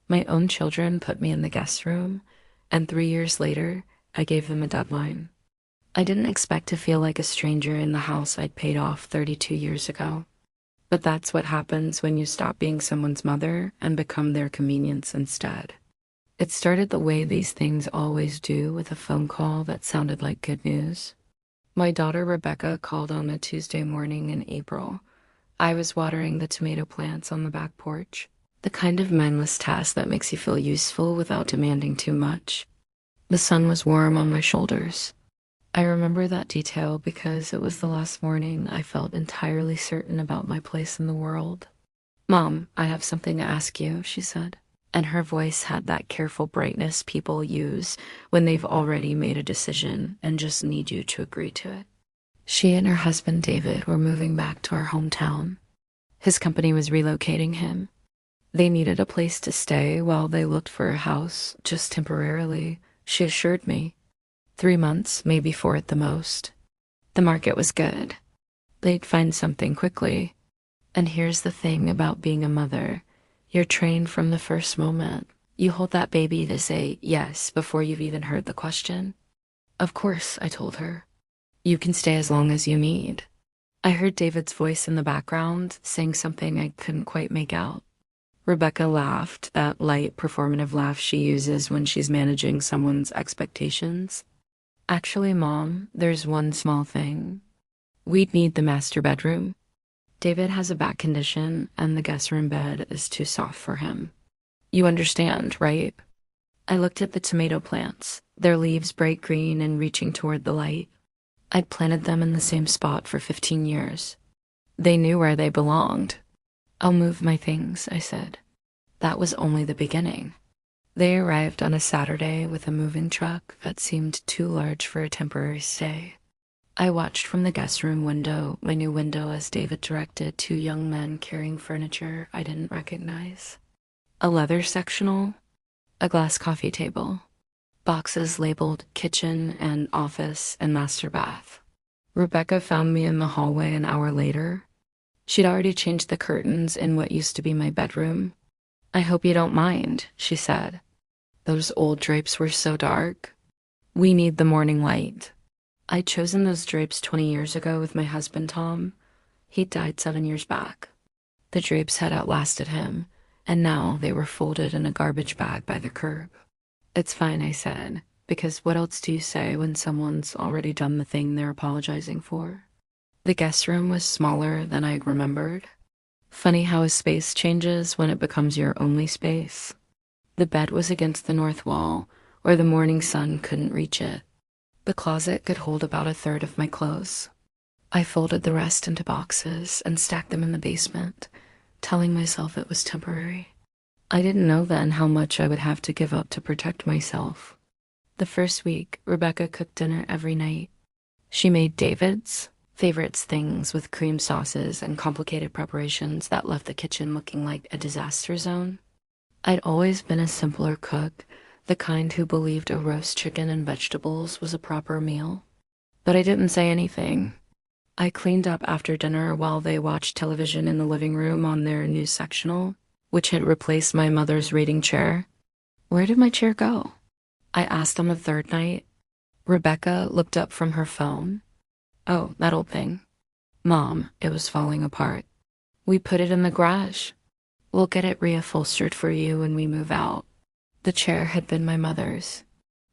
My own children put me in the guest room, and 3 years later, I gave them a deadline. I didn't expect to feel like a stranger in the house I'd paid off 32 years ago. But that's what happens when you stop being someone's mother and become their convenience instead. It started the way these things always do, with a phone call that sounded like good news. My daughter Rebecca called on a Tuesday morning in April. I was watering the tomato plants on the back porch, the kind of mindless task that makes you feel useful without demanding too much. The sun was warm on my shoulders. I remember that detail because it was the last morning I felt entirely certain about my place in the world. "Mom, I have something to ask you," she said, and her voice had that careful brightness people use when they've already made a decision and just need you to agree to it. She and her husband David were moving back to our hometown. His company was relocating him. They needed a place to stay while they looked for a house, just temporarily, she assured me. 3 months, maybe 4 at the most. The market was good. They'd find something quickly. And here's the thing about being a mother. You're trained from the first moment. You hold that baby to say yes before you've even heard the question. "Of course," I told her. "You can stay as long as you need." I heard David's voice in the background, saying something I couldn't quite make out. Rebecca laughed, that light, performative laugh she uses when she's managing someone's expectations. "Actually, Mom, there's one small thing. We'd need the master bedroom. David has a back condition, and the guest room bed is too soft for him. You understand, right?" I looked at the tomato plants, their leaves bright green and reaching toward the light. I'd planted them in the same spot for 15 years. They knew where they belonged. "I'll move my things," I said. That was only the beginning. They arrived on a Saturday with a moving truck that seemed too large for a temporary stay. I watched from the guest room window, my new window, as David directed 2 young men carrying furniture I didn't recognize. A leather sectional, a glass coffee table, boxes labeled kitchen and office and master bath. Rebecca found me in the hallway an hour later. She'd already changed the curtains in what used to be my bedroom. "I hope you don't mind," she said. Those old drapes were so dark. "We need the morning light." I'd chosen those drapes 20 years ago with my husband, Tom. He'd died 7 years back. The drapes had outlasted him, and now they were folded in a garbage bag by the curb. "It's fine," I said, because what else do you say when someone's already done the thing they're apologizing for? The guest room was smaller than I remembered. Funny how a space changes when it becomes your only space. The bed was against the north wall, where the morning sun couldn't reach it. The closet could hold about a third of my clothes. I folded the rest into boxes and stacked them in the basement, telling myself it was temporary. I didn't know then how much I would have to give up to protect myself. The first week, Rebecca cooked dinner every night. She made David's favorites, things with cream sauces and complicated preparations that left the kitchen looking like a disaster zone. I'd always been a simpler cook, the kind who believed a roast chicken and vegetables was a proper meal. But I didn't say anything. I cleaned up after dinner while they watched television in the living room on their new sectional, which had replaced my mother's reading chair. Where did my chair go? I asked on the third night. Rebecca looked up from her phone. "Oh, that old thing. Mom, it was falling apart. We put it in the garage. We'll get it reupholstered for you when we move out." The chair had been my mother's.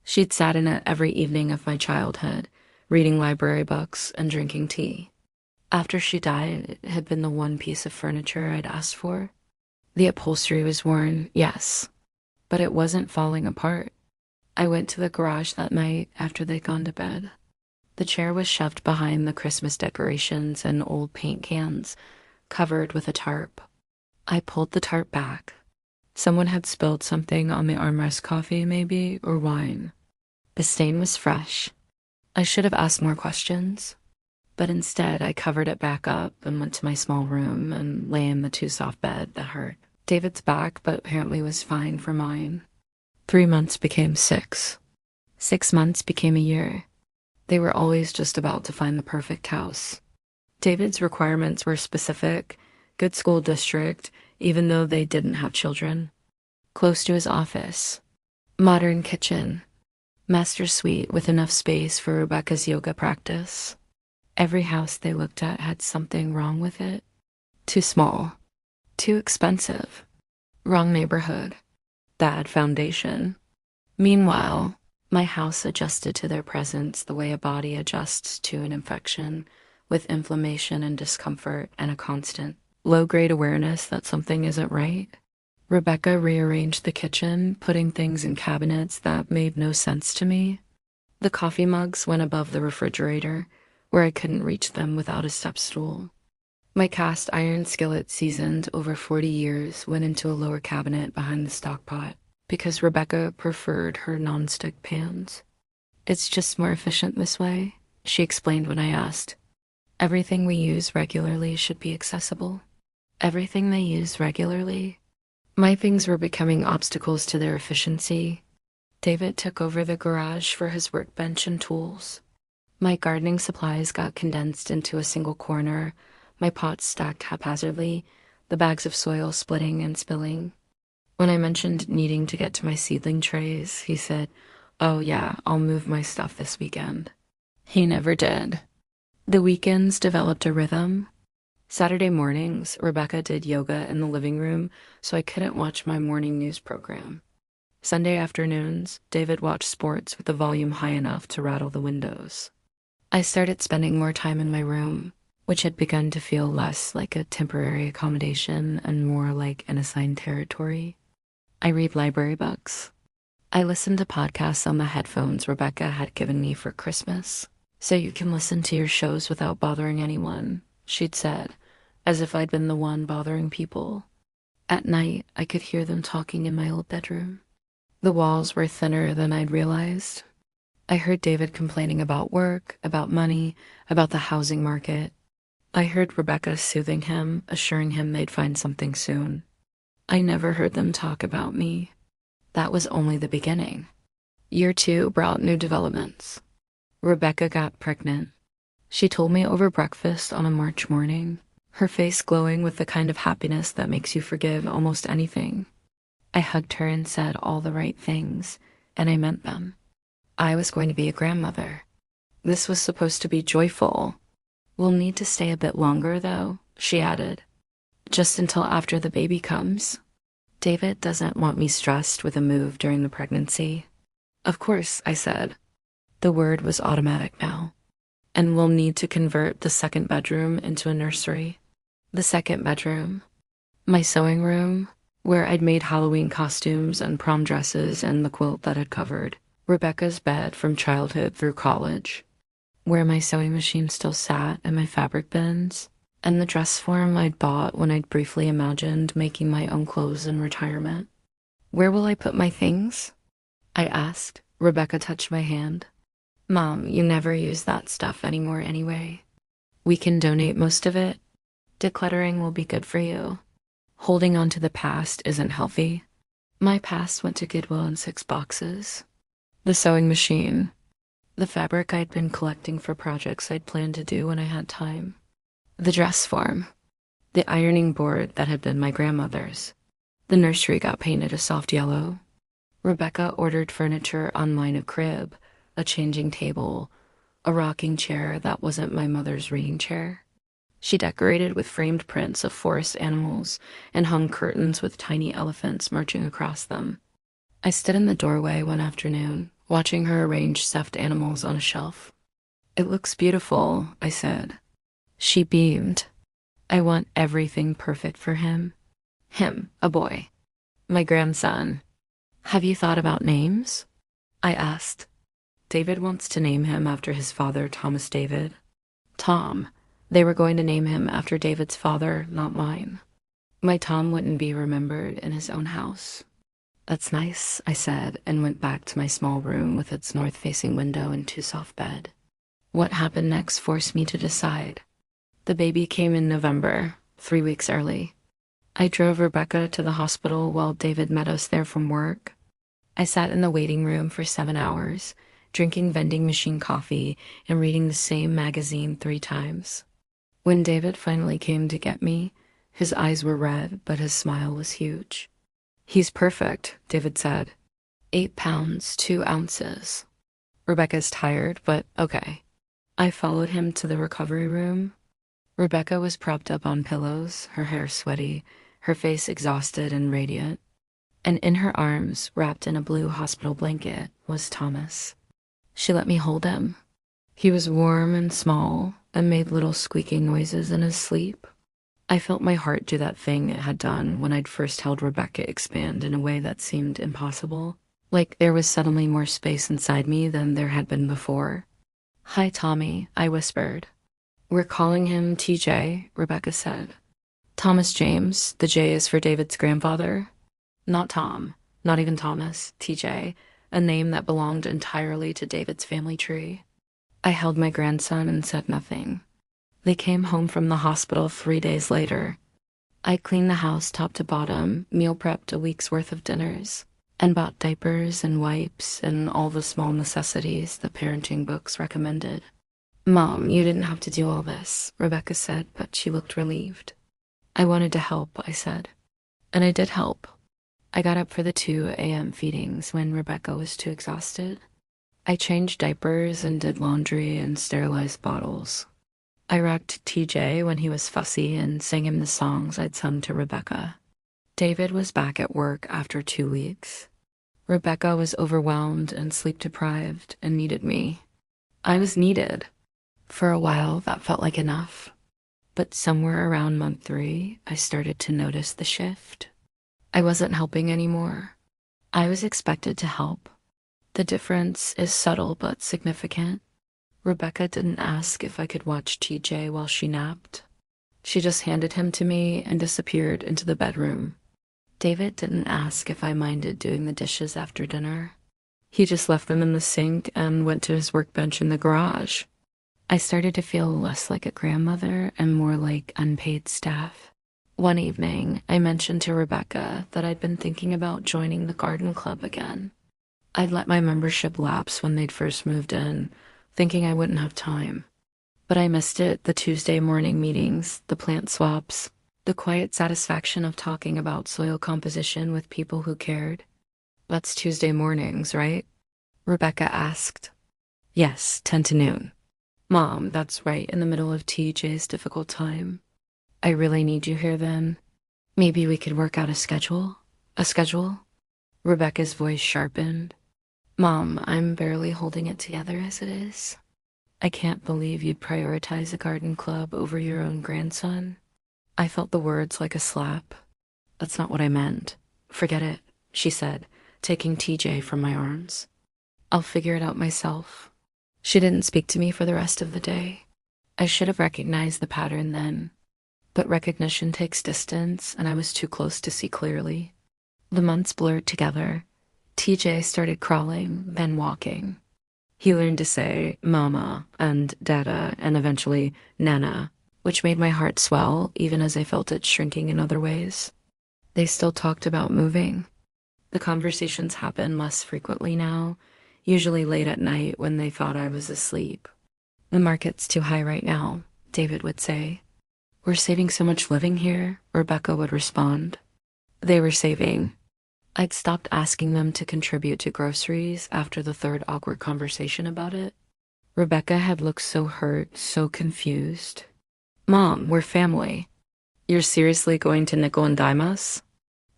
She'd sat in it every evening of my childhood, reading library books and drinking tea. After she died, it had been the one piece of furniture I'd asked for. The upholstery was worn, yes, but it wasn't falling apart. I went to the garage that night after they'd gone to bed. The chair was shoved behind the Christmas decorations and old paint cans, covered with a tarp. I pulled the tarp back. Someone had spilled something on the armrest, coffee maybe, or wine. The stain was fresh. I should have asked more questions, but instead I covered it back up and went to my small room and lay in the too soft bed that hurt. David's back, but apparently was fine for mine. 3 months became 6. 6 months became a year. They were always just about to find the perfect house. David's requirements were specific: good school district, even though they didn't have children. close to his office. Modern kitchen. Master suite with enough space for Rebecca's yoga practice. Every house they looked at had something wrong with it. Too small. Too expensive. Wrong neighborhood. Bad foundation. Meanwhile, my house adjusted to their presence the way a body adjusts to an infection, with inflammation and discomfort and a constant, low-grade awareness that something isn't right. Rebecca rearranged the kitchen, putting things in cabinets that made no sense to me. The coffee mugs went above the refrigerator, where I couldn't reach them without a step stool. My cast iron skillet, seasoned over 40 years, went into a lower cabinet behind the stock pot, because Rebecca preferred her nonstick pans. It's just more efficient this way, she explained when I asked. Everything we use regularly should be accessible. Everything they use regularly. My things were becoming obstacles to their efficiency. David took over the garage for his workbench and tools. My gardening supplies got condensed into a single corner, my pots stacked haphazardly, the bags of soil splitting and spilling. When I mentioned needing to get to my seedling trays, he said, "Oh yeah, I'll move my stuff this weekend." He never did. The weekends developed a rhythm. Saturday mornings, Rebecca did yoga in the living room, so I couldn't watch my morning news program. Sunday afternoons, David watched sports with the volume high enough to rattle the windows. I started spending more time in my room, which had begun to feel less like a temporary accommodation and more like an assigned territory. I read library books. I listened to podcasts on the headphones Rebecca had given me for Christmas. "So you can listen to your shows without bothering anyone," she'd said, as if I'd been the one bothering people. At night, I could hear them talking in my old bedroom. The walls were thinner than I'd realized. I heard David complaining about work, about money, about the housing market. I heard Rebecca soothing him, assuring him they'd find something soon. I never heard them talk about me. That was only the beginning. Year 2 brought new developments. Rebecca got pregnant. She told me over breakfast on a March morning, her face glowing with the kind of happiness that makes you forgive almost anything. I hugged her and said all the right things, and I meant them. I was going to be a grandmother. This was supposed to be joyful. "We'll need to stay a bit longer, though," she added. "Just until after the baby comes. David doesn't want me stressed with a move during the pregnancy." "Of course," I said. The word was automatic now. "And we'll need to convert the second bedroom into a nursery." The second bedroom. My sewing room, where I'd made Halloween costumes and prom dresses and the quilt that had covered Rebecca's bed from childhood through college. Where my sewing machine still sat and my fabric bins, and the dress form I'd bought when I'd briefly imagined making my own clothes in retirement. "Where will I put my things?" I asked. Rebecca touched my hand. "Mom, you never use that stuff anymore anyway. We can donate most of it. Decluttering will be good for you. Holding on to the past isn't healthy." My past went to Goodwill in 6 boxes. The sewing machine. The fabric I'd been collecting for projects I'd planned to do when I had time. The dress form. The ironing board that had been my grandmother's. The nursery got painted a soft yellow. Rebecca ordered furniture online, a crib, a changing table, a rocking chair that wasn't my mother's reading chair. She decorated with framed prints of forest animals and hung curtains with tiny elephants marching across them. I stood in the doorway one afternoon, watching her arrange stuffed animals on a shelf. "It looks beautiful," I said. She beamed. "I want everything perfect for him." Him, a boy. My grandson. "Have you thought about names?" I asked. David wants to name him after his father, Thomas David. Tom. They were going to name him after David's father, not mine. My Tom wouldn't be remembered in his own house. "That's nice," I said, and went back to my small room with its north-facing window and 2 soft bed. What happened next forced me to decide. The baby came in November, 3 weeks early. I drove Rebecca to the hospital while David met us there from work. I sat in the waiting room for 7 hours, drinking vending machine coffee and reading the same magazine 3 times. When David finally came to get me, his eyes were red, but his smile was huge. He's perfect, David said. 8 pounds, 2 ounces. Rebecca's tired, but okay. I followed him to the recovery room. Rebecca was propped up on pillows, her hair sweaty, her face exhausted and radiant. And in her arms, wrapped in a blue hospital blanket, was Thomas. She let me hold him. He was warm and small and made little squeaking noises in his sleep. I felt my heart do that thing it had done when I'd first held Rebecca expand in a way that seemed impossible, like there was suddenly more space inside me than there had been before. "Hi, Tommy," I whispered. "We're calling him TJ, Rebecca said. Thomas James, the J is for David's grandfather. Not Tom, not even Thomas, TJ, a name that belonged entirely to David's family tree." I held my grandson and said nothing. They came home from the hospital 3 days later. I cleaned the house top to bottom, meal prepped a week's worth of dinners, and bought diapers and wipes and all the small necessities the parenting books recommended. "Mom, you didn't have to do all this," Rebecca said, but she looked relieved. "I wanted to help," I said. And I did help. I got up for the 2 a.m. feedings when Rebecca was too exhausted. I changed diapers and did laundry and sterilized bottles. I rocked TJ when he was fussy and sang him the songs I'd sung to Rebecca. David was back at work after 2 weeks. Rebecca was overwhelmed and sleep-deprived and needed me. I was needed. For a while, that felt like enough. But somewhere around month 3, I started to notice the shift. I wasn't helping anymore. I was expected to help. The difference is subtle but significant. Rebecca didn't ask if I could watch TJ while she napped. She just handed him to me and disappeared into the bedroom. David didn't ask if I minded doing the dishes after dinner. He just left them in the sink and went to his workbench in the garage. I started to feel less like a grandmother and more like unpaid staff. One evening, I mentioned to Rebecca that I'd been thinking about joining the garden club again. I'd let my membership lapse when they'd first moved in, thinking I wouldn't have time. But I missed it, the Tuesday morning meetings, the plant swaps, the quiet satisfaction of talking about soil composition with people who cared. "That's Tuesday mornings, right?" Rebecca asked. "Yes, 10 to noon. Mom, that's right in the middle of TJ's difficult time. I really need you here then. Maybe we could work out a schedule? A schedule?" Rebecca's voice sharpened. "Mom, I'm barely holding it together as it is. I can't believe you'd prioritize a garden club over your own grandson." I felt the words like a slap. "That's not what I meant. Forget it," she said, taking TJ from my arms. "I'll figure it out myself." She didn't speak to me for the rest of the day. I should have recognized the pattern then. But recognition takes distance, and I was too close to see clearly. The months blurred together. TJ started crawling, then walking. He learned to say mama and dada and eventually nana, which made my heart swell even as I felt it shrinking in other ways. They still talked about moving. The conversations happen less frequently now, usually late at night when they thought I was asleep. "The market's too high right now," David would say. "We're saving so much living here," Rebecca would respond. They were saving. I'd stopped asking them to contribute to groceries after the third awkward conversation about it. Rebecca had looked so hurt, so confused. "Mom, we're family. You're seriously going to nickel and dime us?"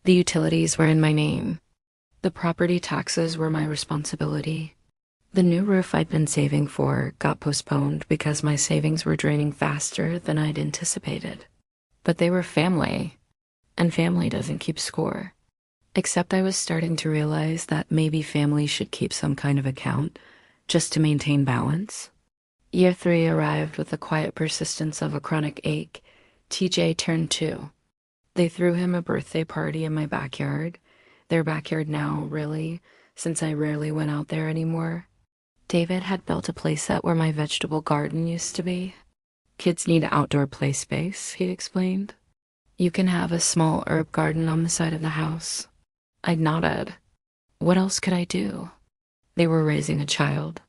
The utilities were in my name. The property taxes were my responsibility. The new roof I'd been saving for got postponed because my savings were draining faster than I'd anticipated. But they were family, and family doesn't keep score. Except I was starting to realize that maybe family should keep some kind of account, just to maintain balance. Year 3 arrived with the quiet persistence of a chronic ache. TJ turned 2. They threw him a birthday party in my backyard. Their backyard now, really, since I rarely went out there anymore. David had built a playset where my vegetable garden used to be. "Kids need outdoor play space," he'd explained. "You can have a small herb garden on the side of the house." I nodded. What else could I do? They were raising a child.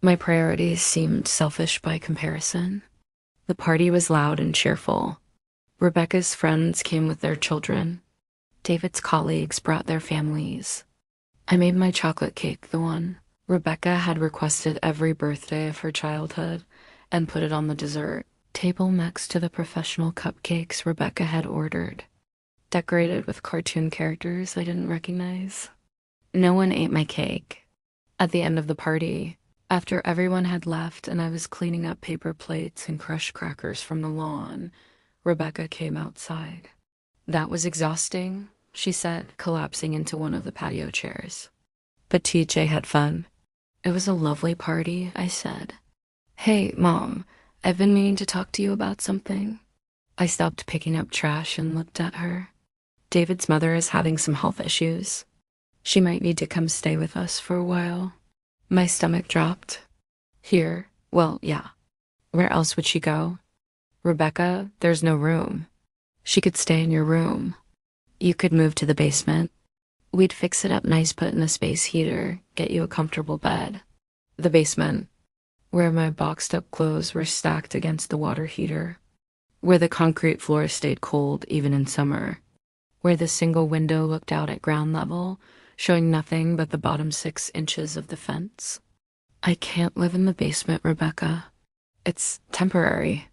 My priorities seemed selfish by comparison. The party was loud and cheerful. Rebecca's friends came with their children. David's colleagues brought their families. I made my chocolate cake the one Rebecca had requested every birthday of her childhood and put it on the dessert table next to the professional cupcakes Rebecca had ordered, decorated with cartoon characters I didn't recognize. No one ate my cake. At the end of the party, after everyone had left and I was cleaning up paper plates and crushed crackers from the lawn, Rebecca came outside. That was exhausting, she said, collapsing into one of the patio chairs. But TJ had fun. It was a lovely party, I said. Hey, Mom, I've been meaning to talk to you about something. I stopped picking up trash and looked at her. David's mother is having some health issues. She might need to come stay with us for a while. My stomach dropped. Here? Well, yeah. Where else would she go? Rebecca, there's no room. She could stay in your room. You could move to the basement. We'd fix it up nice, put in a space heater, get you a comfortable bed. The basement, where my boxed up clothes were stacked against the water heater, where the concrete floor stayed cold even in summer, where the single window looked out at ground level, showing nothing but the bottom 6 inches of the fence. I can't live in the basement, Rebecca. It's temporary,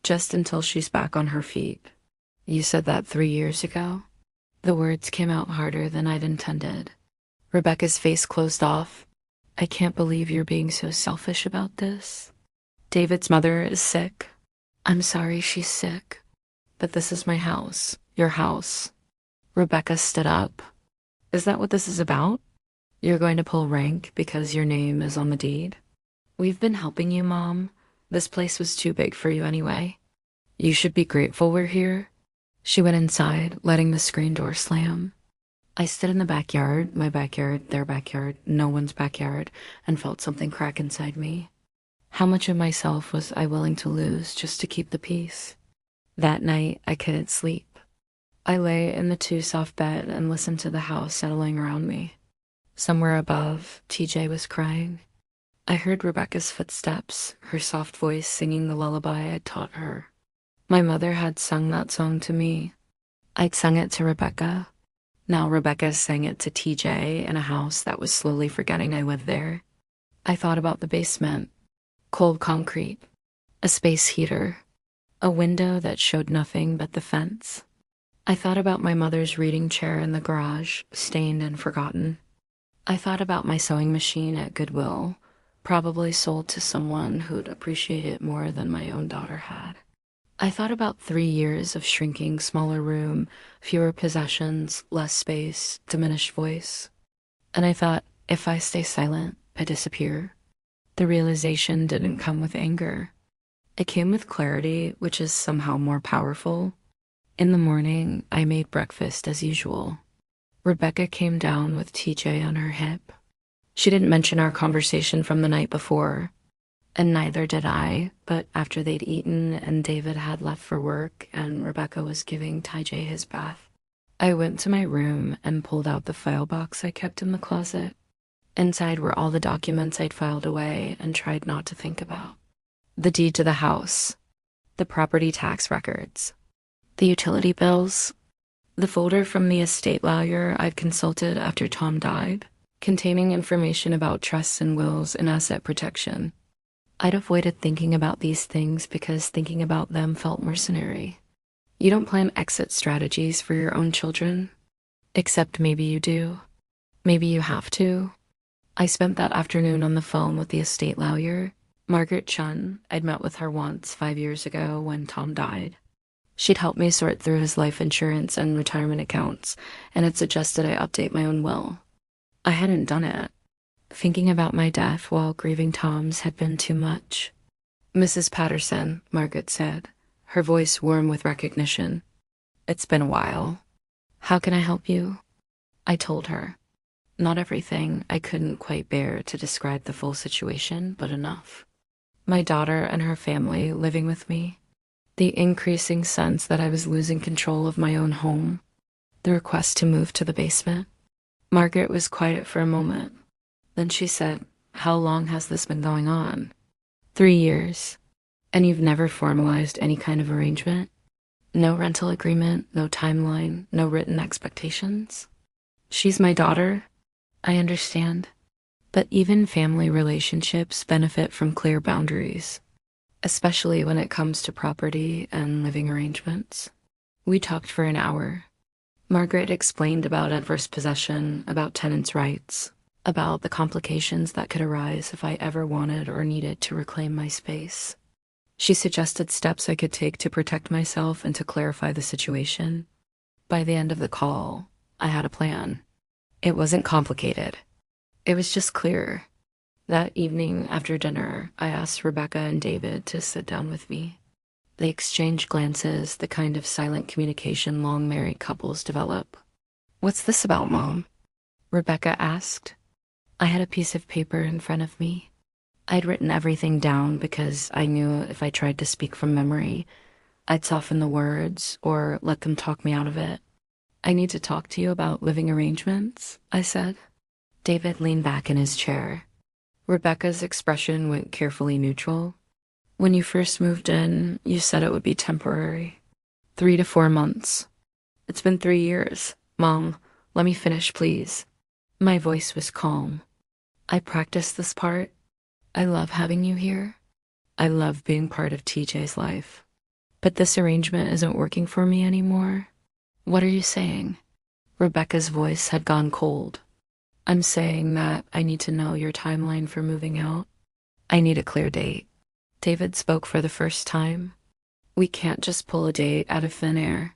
just until she's back on her feet. You said that 3 years ago? The words came out harder than I'd intended. Rebecca's face closed off. I can't believe you're being so selfish about this. David's mother is sick. I'm sorry she's sick. But this is my house, your house. Rebecca stood up. Is that what this is about? You're going to pull rank because your name is on the deed? We've been helping you, Mom. This place was too big for you anyway. You should be grateful we're here. She went inside, letting the screen door slam. I stood in the backyard, my backyard, their backyard, no one's backyard, and felt something crack inside me. How much of myself was I willing to lose just to keep the peace? That night, I couldn't sleep. I lay in the 2-soft bed and listened to the house settling around me. Somewhere above, TJ was crying. I heard Rebecca's footsteps, her soft voice singing the lullaby I'd taught her. My mother had sung that song to me. I'd sung it to Rebecca. Now Rebecca sang it to TJ in a house that was slowly forgetting I lived there. I thought about the basement, cold concrete, a space heater, a window that showed nothing but the fence. I thought about my mother's reading chair in the garage, stained and forgotten. I thought about my sewing machine at Goodwill, probably sold to someone who'd appreciate it more than my own daughter had. I thought about 3 years of shrinking, smaller room, fewer possessions, less space, diminished voice. And I thought, if I stay silent, I disappear. The realization didn't come with anger. It came with clarity, which is somehow more powerful. In the morning, I made breakfast as usual. Rebecca came down with TJ on her hip. She didn't mention our conversation from the night before. And neither did I, but after they'd eaten and David had left for work and Rebecca was giving TJ his bath, I went to my room and pulled out the file box I kept in the closet. Inside were all the documents I'd filed away and tried not to think about. The deed to the house, the property tax records, the utility bills, the folder from the estate lawyer I'd consulted after Tom died, containing information about trusts and wills and asset protection. I'd avoided thinking about these things because thinking about them felt mercenary. You don't plan exit strategies for your own children. Except maybe you do. Maybe you have to. I spent that afternoon on the phone with the estate lawyer, Margaret Chun. I'd met with her once 5 years ago when Tom died. She'd helped me sort through his life insurance and retirement accounts, and had suggested I update my own will. I hadn't done it. Thinking about my death while grieving Tom's had been too much. Mrs. Patterson, Margaret said, her voice warm with recognition. It's been a while. How can I help you? I told her. Not everything. I couldn't quite bear to describe the full situation, but enough. My daughter and her family living with me. The increasing sense that I was losing control of my own home. The request to move to the basement. Margaret was quiet for a moment. Then she said, how long has this been going on? 3 years. And you've never formalized any kind of arrangement? No rental agreement, no timeline, no written expectations. She's my daughter, I understand. But even family relationships benefit from clear boundaries, especially when it comes to property and living arrangements. We talked for an hour. Margaret explained about adverse possession, about tenants' rights, about the complications that could arise if I ever wanted or needed to reclaim my space. She suggested steps I could take to protect myself and to clarify the situation. By the end of the call, I had a plan. It wasn't complicated. It was just clear. That evening after dinner, I asked Rebecca and David to sit down with me. They exchanged glances, the kind of silent communication long married couples develop. "What's this about, Mom?" Rebecca asked. I had a piece of paper in front of me. I'd written everything down because I knew if I tried to speak from memory, I'd soften the words or let them talk me out of it. "I need to talk to you about living arrangements," I said. David leaned back in his chair. Rebecca's expression went carefully neutral. "When you first moved in, you said it would be temporary. 3 to 4 months. It's been 3 years. Mom, let me finish, please." My voice was calm. "I practiced this part. I love having you here. I love being part of TJ's life. But this arrangement isn't working for me anymore." "What are you saying?" Rebecca's voice had gone cold. "I'm saying that I need to know your timeline for moving out. I need a clear date." David spoke for the first time. "We can't just pull a date out of thin air.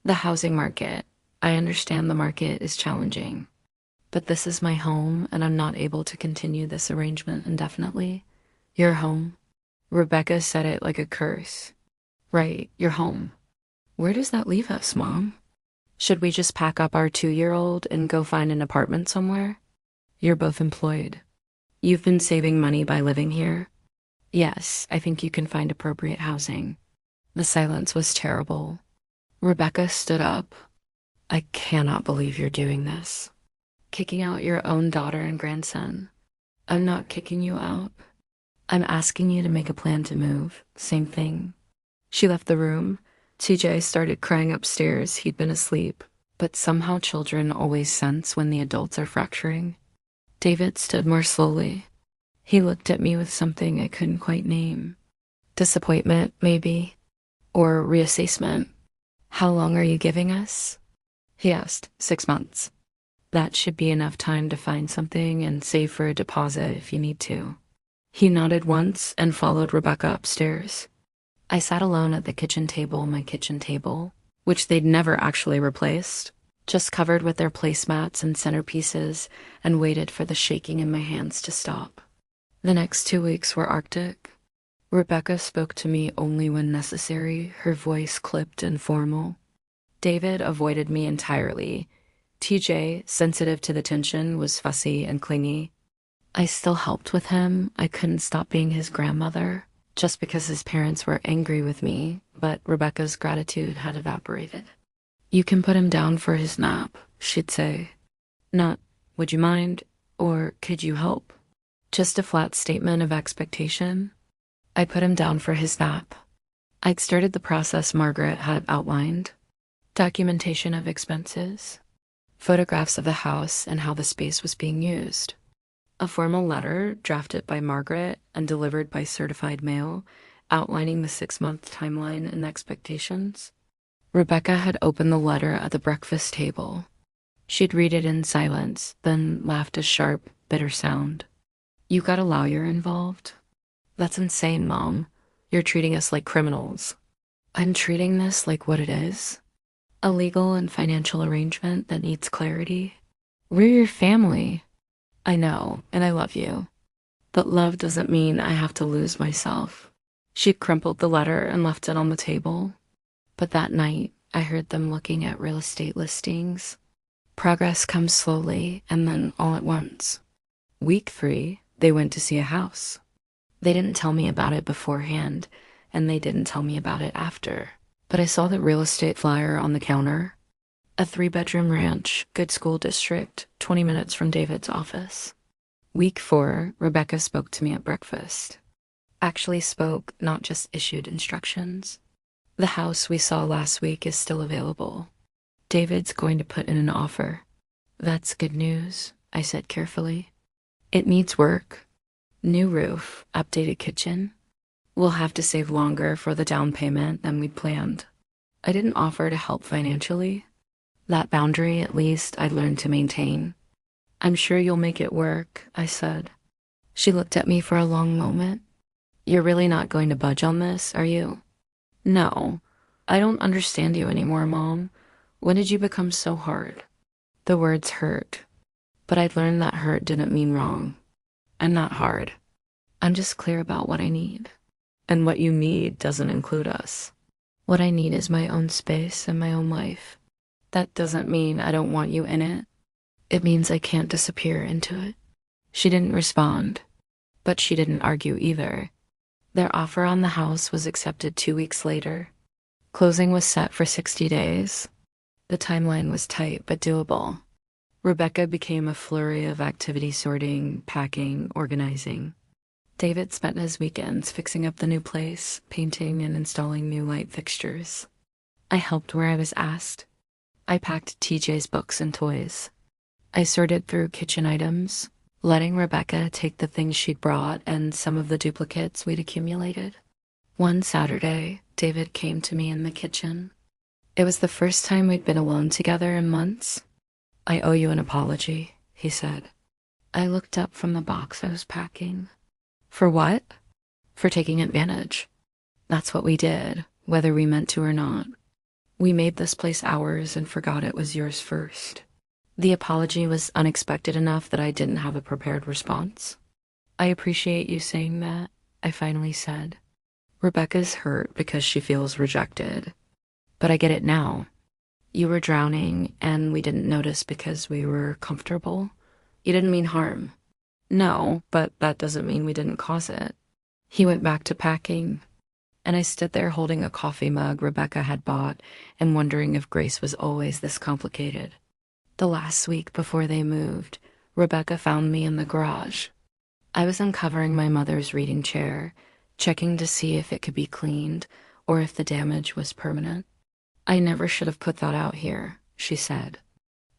The housing market, I understand the market is challenging. But this is my home, and I'm not able to continue this arrangement indefinitely. Your home." Rebecca said it like a curse. "Right, your home. Where does that leave us, Mom? Should we just pack up our 2-year-old and go find an apartment somewhere? You're both employed. You've been saving money by living here. Yes, I think you can find appropriate housing." The silence was terrible. Rebecca stood up. "I cannot believe you're doing this. Kicking out your own daughter and grandson. I'm not kicking you out. I'm asking you to make a plan to move. Same thing." She left the room. TJ started crying upstairs. He'd been asleep. But somehow children always sense when the adults are fracturing. David stood more slowly. He looked at me with something I couldn't quite name. Disappointment, maybe. Or reassessment. "How long are you giving us?" he asked. 6 months. "That should be enough time to find something and save for a deposit if you need to." He nodded once and followed Rebecca upstairs. I sat alone at the kitchen table, my kitchen table, which they'd never actually replaced, just covered with their placemats and centerpieces, and waited for the shaking in my hands to stop. The next 2 weeks were arctic. Rebecca spoke to me only when necessary, her voice clipped and formal. David avoided me entirely. TJ, sensitive to the tension, was fussy and clingy. I still helped with him. I couldn't stop being his grandmother, just because his parents were angry with me, but Rebecca's gratitude had evaporated. "You can put him down for his nap," she'd say. Not, "Would you mind?" or "Could you help?" Just a flat statement of expectation. I put him down for his nap. I'd started the process Margaret had outlined. Documentation of expenses. Photographs of the house and how the space was being used. A formal letter drafted by Margaret and delivered by certified mail, outlining the 6-month timeline and expectations. Rebecca had opened the letter at the breakfast table. She'd read it in silence, then laughed a sharp, bitter sound. "You got a lawyer involved? That's insane, Mom. You're treating us like criminals." "I'm treating this like what it is. A legal and financial arrangement that needs clarity. We're your family. I know, and I love you. But love doesn't mean I have to lose myself." She crumpled the letter and left it on the table. But that night, I heard them looking at real estate listings. Progress comes slowly and then all at once. Week 3, they went to see a house. They didn't tell me about it beforehand, and they didn't tell me about it after. But I saw the real estate flyer on the counter. A 3-bedroom ranch, good school district, 20 minutes from David's office. Week 4, Rebecca spoke to me at breakfast. Actually spoke, not just issued instructions. The house we saw last week is still available. David's going to put in an offer. That's good news, I said carefully. It needs work. New roof, updated kitchen. We'll have to save longer for the down payment than we'd planned. I didn't offer to help financially. That boundary, at least, I'd learned to maintain. I'm sure you'll make it work, I said. She looked at me for a long moment. You're really not going to budge on this, are you? No. I don't understand you anymore, Mom. When did you become so hard? The words hurt, but I'd learned that hurt didn't mean wrong. I'm not hard. I'm just clear about what I need. And what you need doesn't include us. What I need is my own space and my own life. That doesn't mean I don't want you in it. It means I can't disappear into it. She didn't respond, but she didn't argue either. Their offer on the house was accepted 2 weeks later. Closing was set for 60 days. The timeline was tight but doable. Rebecca became a flurry of activity sorting, packing, organizing. David spent his weekends fixing up the new place, painting and installing new light fixtures. I helped where I was asked. I packed TJ's books and toys. I sorted through kitchen items, letting Rebecca take the things she'd brought and some of the duplicates we'd accumulated. One Saturday, David came to me in the kitchen. It was the first time we'd been alone together in months. I owe you an apology, he said. I looked up from the box I was packing. For what? For taking advantage. That's what we did, whether we meant to or not. We made this place ours and forgot it was yours first. The apology was unexpected enough that I didn't have a prepared response. I appreciate you saying that, I finally said. Rebecca's hurt because she feels rejected. But I get it now. You were drowning, and we didn't notice because we were comfortable. You didn't mean harm. No, but that doesn't mean we didn't cause it. He went back to packing, and I stood there holding a coffee mug Rebecca had bought and wondering if Grace was always this complicated. The last week before they moved, Rebecca found me in the garage. I was uncovering my mother's reading chair, checking to see if it could be cleaned or if the damage was permanent. I never should have put that out here, she said.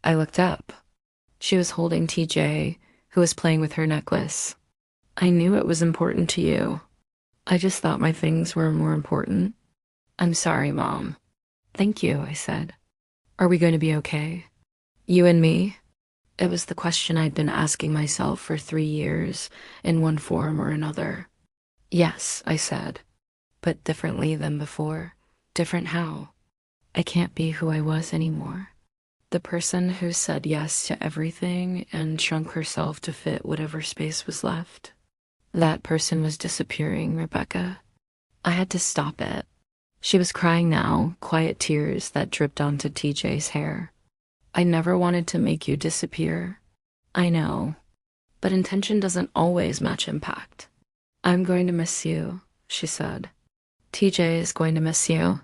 I looked up. She was holding TJ, who was playing with her necklace. I knew it was important to you. I just thought my things were more important. I'm sorry, Mom. Thank you, I said. Are we going to be okay? You and me? It was the question I'd been asking myself for 3 years, in one form or another. Yes, I said, but differently than before. Different how? I can't be who I was anymore. The person who said yes to everything and shrunk herself to fit whatever space was left. That person was disappearing, Rebecca. I had to stop it. She was crying now, quiet tears that dripped onto TJ's hair. I never wanted to make you disappear. I know, but intention doesn't always match impact. I'm going to miss you, she said. TJ is going to miss you.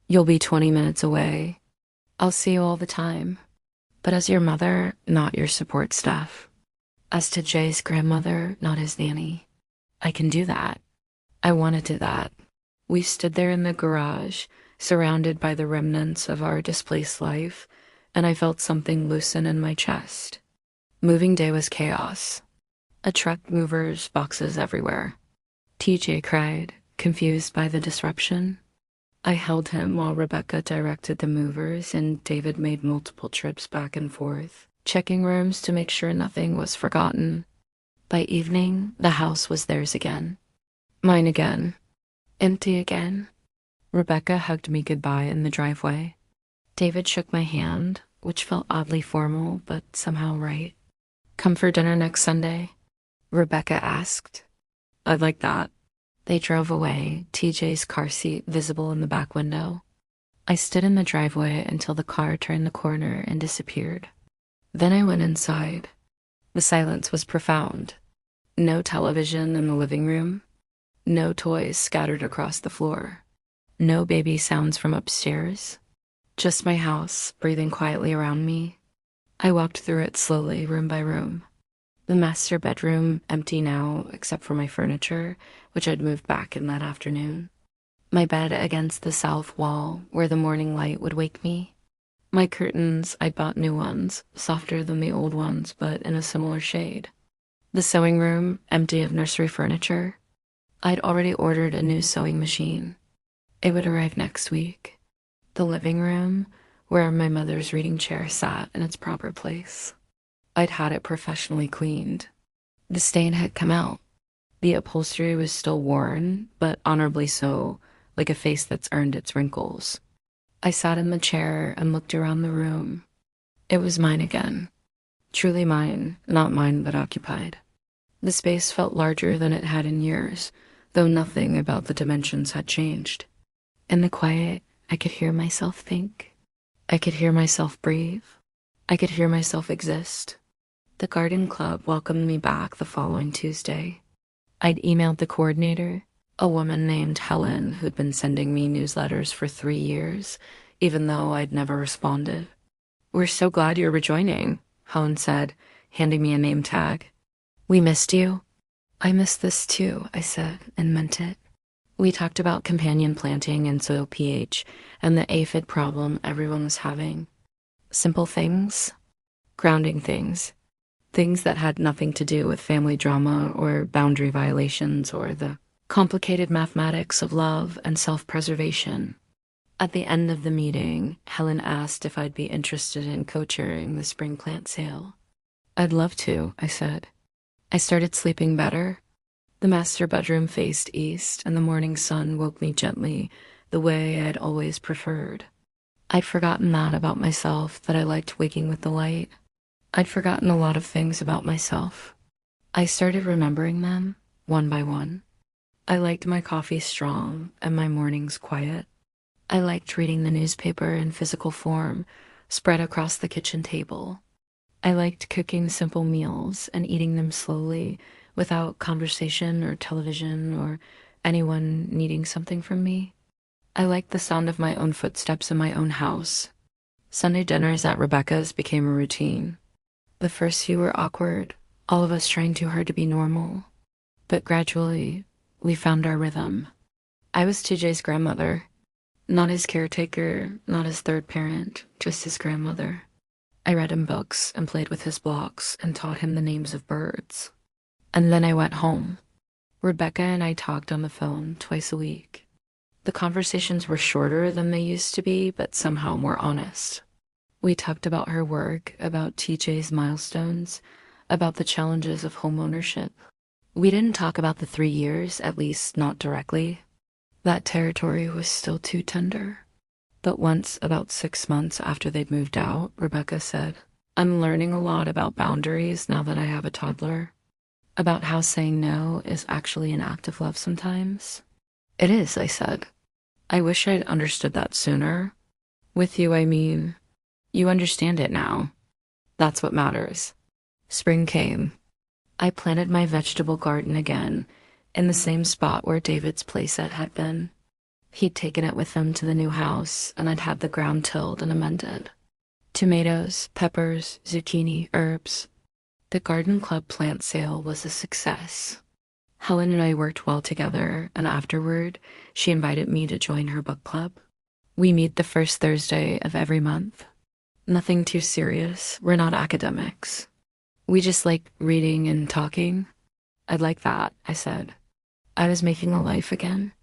You'll be 20 minutes away. I'll see you all the time, but as your mother, not your support staff. As to Jay's grandmother, not his nanny. I can do that. I want to do that. We stood there in the garage, surrounded by the remnants of our displaced life, and I felt something loosen in my chest. Moving day was chaos. A truck, movers, boxes everywhere. TJ cried, confused by the disruption. I held him while Rebecca directed the movers and David made multiple trips back and forth, checking rooms to make sure nothing was forgotten. By evening, the house was theirs again. Mine again. Empty again. Rebecca hugged me goodbye in the driveway. David shook my hand, which felt oddly formal but somehow right. Come for dinner next Sunday? Rebecca asked. I'd like that. They drove away, TJ's car seat visible in the back window. I stood in the driveway until the car turned the corner and disappeared. Then I went inside. The silence was profound. No television in the living room. No toys scattered across the floor. No baby sounds from upstairs. Just my house, breathing quietly around me. I walked through it slowly, room by room. The master bedroom, empty now, except for my furniture, which I'd moved back in that afternoon. My bed against the south wall where the morning light would wake me. My curtains, I bought new ones, softer than the old ones, but in a similar shade. The sewing room, empty of nursery furniture. I'd already ordered a new sewing machine. It would arrive next week. The living room, where my mother's reading chair sat in its proper place. I'd had it professionally cleaned. The stain had come out. The upholstery was still worn, but honorably so, like a face that's earned its wrinkles. I sat in the chair and looked around the room. It was mine again. Truly mine, not mine but occupied. The space felt larger than it had in years, though nothing about the dimensions had changed. In the quiet, I could hear myself think. I could hear myself breathe. I could hear myself exist. The garden club welcomed me back the following Tuesday. I'd emailed the coordinator, a woman named Helen who'd been sending me newsletters for 3 years, even though I'd never responded. "We're so glad you're rejoining," Helen said, handing me a name tag. "We missed you." "I missed this too," I said, and meant it. We talked about companion planting and soil pH and the aphid problem everyone was having. Simple things, grounding things, things that had nothing to do with family drama or boundary violations or the complicated mathematics of love and self-preservation. At the end of the meeting, Helen asked if I'd be interested in co-chairing the spring plant sale. "I'd love to," I said. I started sleeping better. The master bedroom faced east, and the morning sun woke me gently, the way I'd always preferred. I'd forgotten that about myself, that I liked waking with the light. I'd forgotten a lot of things about myself. I started remembering them, one by one. I liked my coffee strong and my mornings quiet. I liked reading the newspaper in physical form, spread across the kitchen table. I liked cooking simple meals and eating them slowly, without conversation or television or anyone needing something from me. I liked the sound of my own footsteps in my own house. Sunday dinners at Rebecca's became a routine. The first few were awkward, all of us trying too hard to be normal. But gradually, we found our rhythm. I was TJ's grandmother. Not his caretaker, not his third parent, just his grandmother. I read him books and played with his blocks and taught him the names of birds. And then I went home. Rebecca and I talked on the phone twice a week. The conversations were shorter than they used to be, but somehow more honest. We talked about her work, about TJ's milestones, about the challenges of homeownership. We didn't talk about the 3 years, at least not directly. That territory was still too tender. But once, about 6 months after they'd moved out, Rebecca said, "I'm learning a lot about boundaries now that I have a toddler. About how saying no is actually an act of love sometimes." "It is," I said. "I wish I'd understood that sooner. With you, I mean, you understand it now. That's what matters." Spring came. I planted my vegetable garden again, in the same spot where David's playset had been. He'd taken it with him to the new house, and I'd had the ground tilled and amended. Tomatoes, peppers, zucchini, herbs. The garden club plant sale was a success. Helen and I worked well together, and afterward, she invited me to join her book club. We meet the first Thursday of every month. Nothing too serious. We're not academics. We just like reading and talking. "I'd like that," I said. I was making a life again.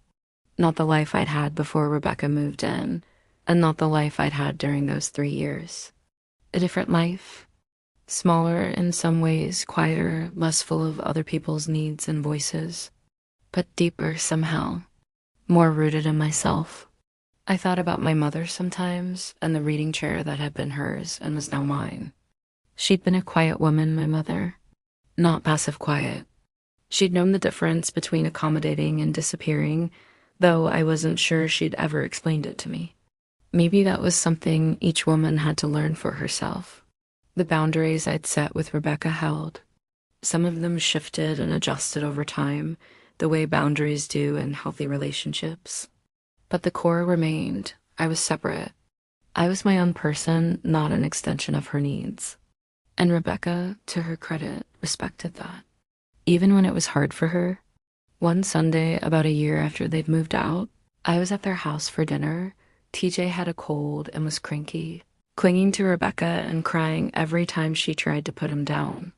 Not the life I'd had before Rebecca moved in, and not the life I'd had during those 3 years. A different life. Smaller in some ways, quieter, less full of other people's needs and voices, but deeper somehow, more rooted in myself. I thought about my mother sometimes, and the reading chair that had been hers and was now mine. She'd been a quiet woman, my mother, not passive quiet. She'd known the difference between accommodating and disappearing, though I wasn't sure she'd ever explained it to me. Maybe that was something each woman had to learn for herself. The boundaries I'd set with Rebecca held. Some of them shifted and adjusted over time, the way boundaries do in healthy relationships. But the core remained. I was separate. I was my own person, not an extension of her needs. And Rebecca, to her credit, respected that. Even when it was hard for her. One Sunday, about a year after they'd moved out, I was at their house for dinner. TJ had a cold and was cranky, clinging to Rebecca and crying every time she tried to put him down.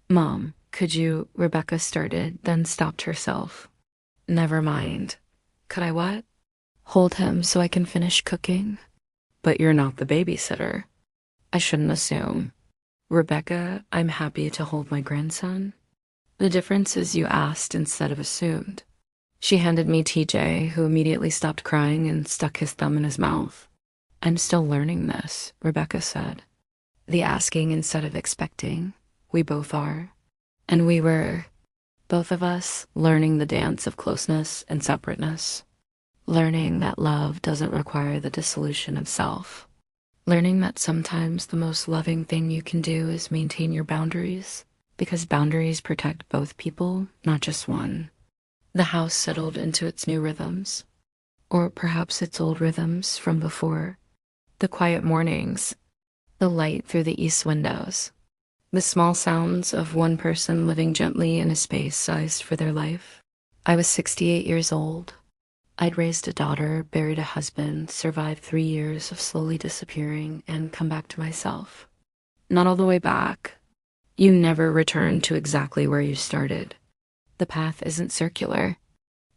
Mom, could you? Rebecca started, then stopped herself. Never mind. Could I what? Hold him so I can finish cooking. But you're not the babysitter. I shouldn't assume. Rebecca, I'm happy to hold my grandson. The difference is you asked instead of assumed. She handed me TJ, who immediately stopped crying and stuck his thumb in his mouth. I'm still learning this, Rebecca said. The asking instead of expecting. We both are. And we were, both of us, learning the dance of closeness and separateness. Learning that love doesn't require the dissolution of self. Learning that sometimes the most loving thing you can do is maintain your boundaries, because boundaries protect both people, not just one. The house settled into its new rhythms, or perhaps its old rhythms from before. The quiet mornings, the light through the east windows, the small sounds of one person living gently in a space sized for their life. I was 68 years old. I'd raised a daughter, buried a husband, survived 3 years of slowly disappearing, and come back to myself. Not all the way back. You never return to exactly where you started. The path isn't circular.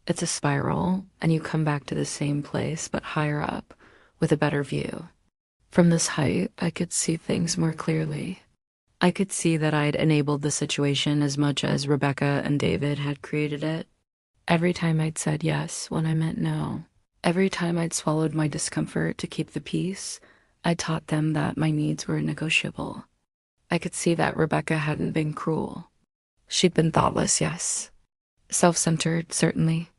It's a spiral, and you come back to the same place, but higher up, with a better view. From this height, I could see things more clearly. I could see that I'd enabled the situation as much as Rebecca and David had created it. Every time I'd said yes when I meant no. Every time I'd swallowed my discomfort to keep the peace, I taught them that my needs were negotiable. I could see that Rebecca hadn't been cruel. She'd been thoughtless, yes. Self-centered, certainly.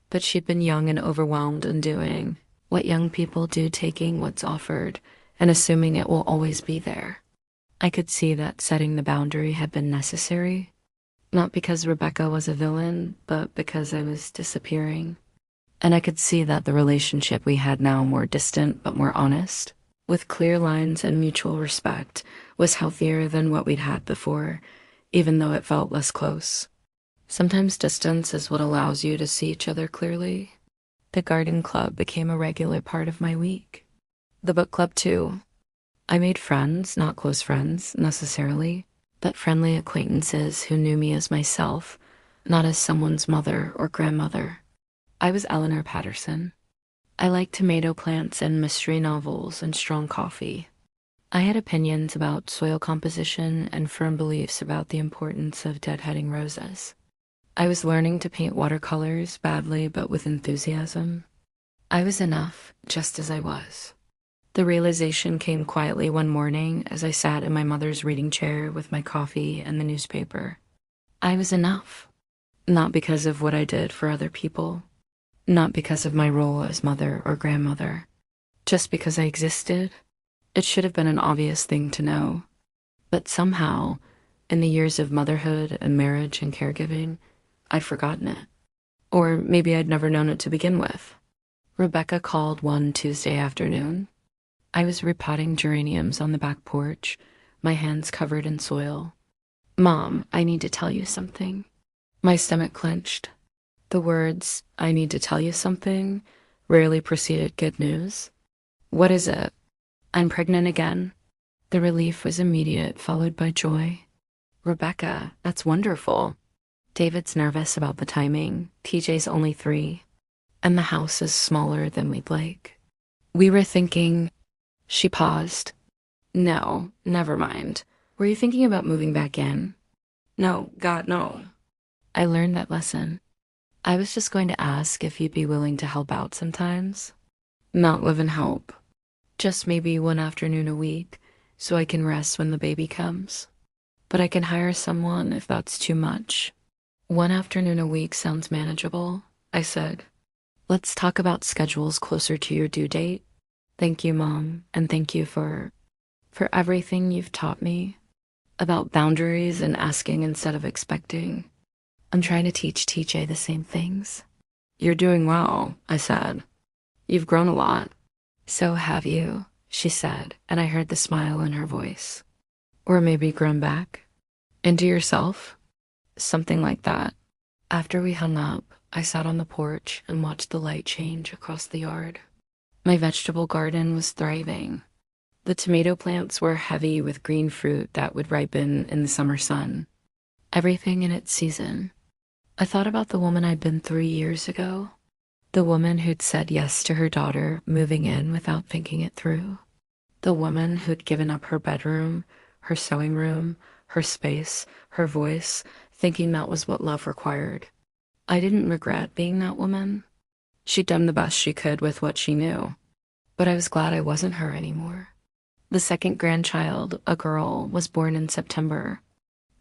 But she'd been young and overwhelmed and doing what young people do, taking what's offered and assuming it will always be there. I could see that setting the boundary had been necessary, not because Rebecca was a villain, but because I was disappearing. And I could see that the relationship we had now, more distant but more honest, with clear lines and mutual respect, was healthier than what we'd had before, even though it felt less close. Sometimes distance is what allows you to see each other clearly. The garden club became a regular part of my week. The book club, too. I made friends, not close friends, necessarily, but friendly acquaintances who knew me as myself, not as someone's mother or grandmother. I was Eleanor Patterson. I liked tomato plants and mystery novels and strong coffee. I had opinions about soil composition and firm beliefs about the importance of deadheading roses. I was learning to paint watercolors badly but with enthusiasm. I was enough, just as I was. The realization came quietly one morning as I sat in my mother's reading chair with my coffee and the newspaper. I was enough. Not because of what I did for other people. Not because of my role as mother or grandmother. Just because I existed. It should have been an obvious thing to know. But somehow, in the years of motherhood and marriage and caregiving, I'd forgotten it. Or maybe I'd never known it to begin with. Rebecca called one Tuesday afternoon. I was repotting geraniums on the back porch, my hands covered in soil. Mom, I need to tell you something. My stomach clenched. The words, I need to tell you something, rarely preceded good news. What is it? I'm pregnant again. The relief was immediate, followed by joy. Rebecca, that's wonderful. David's nervous about the timing. TJ's only 3. And the house is smaller than we'd like. We were thinking... She paused. No, never mind. Were you thinking about moving back in? No, God, no. I learned that lesson. I was just going to ask if you'd be willing to help out sometimes. Not live and help. Just maybe one afternoon a week, so I can rest when the baby comes. But I can hire someone if that's too much. One afternoon a week sounds manageable, I said. Let's talk about schedules closer to your due date. Thank you, Mom, and thank you for everything you've taught me about boundaries and asking instead of expecting. I'm trying to teach TJ the same things. You're doing well, I said. You've grown a lot. So have you, she said, and I heard the smile in her voice. Or maybe grown back? Into yourself? Something like that. After we hung up, I sat on the porch and watched the light change across the yard. My vegetable garden was thriving. The tomato plants were heavy with green fruit that would ripen in the summer sun. Everything in its season. I thought about the woman I'd been 3 years ago. The woman who'd said yes to her daughter moving in without thinking it through. The woman who'd given up her bedroom, her sewing room, her space, her voice, thinking that was what love required. I didn't regret being that woman. She'd done the best she could with what she knew. But I was glad I wasn't her anymore. The second grandchild, a girl, was born in September.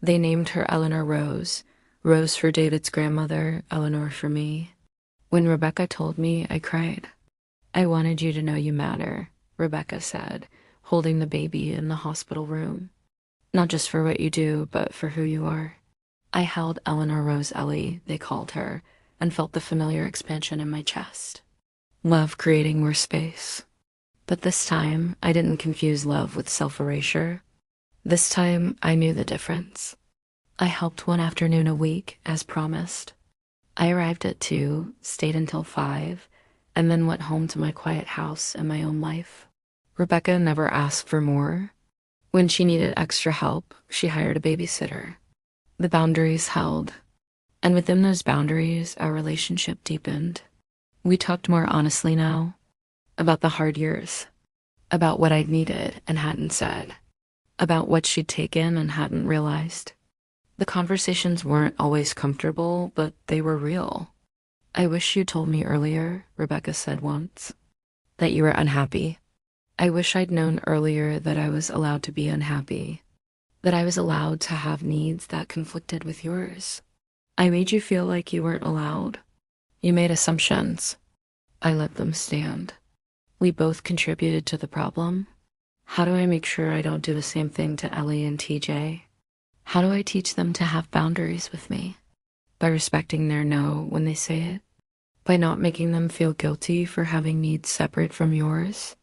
They named her Eleanor Rose. Rose for David's grandmother, Eleanor for me. When Rebecca told me, I cried. I wanted you to know you matter, Rebecca said, holding the baby in the hospital room. Not just for what you do, but for who you are. I held Eleanor Rose Ellie, they called her, and felt the familiar expansion in my chest. Love creating more space. But this time, I didn't confuse love with self-erasure. This time, I knew the difference. I helped one afternoon a week, as promised. I arrived at 2, stayed until 5, and then went home to my quiet house and my own life. Rebecca never asked for more. When she needed extra help, she hired a babysitter. The boundaries held, and within those boundaries, our relationship deepened. We talked more honestly now, about the hard years, about what I'd needed and hadn't said, about what she'd taken and hadn't realized. The conversations weren't always comfortable, but they were real. I wish you told me earlier, Rebecca said once, that you were unhappy. I wish I'd known earlier that I was allowed to be unhappy, that I was allowed to have needs that conflicted with yours. I made you feel like you weren't allowed. You made assumptions. I let them stand. We both contributed to the problem. How do I make sure I don't do the same thing to Ellie and TJ? How do I teach them to have boundaries with me? By respecting their no when they say it? By not making them feel guilty for having needs separate from yours?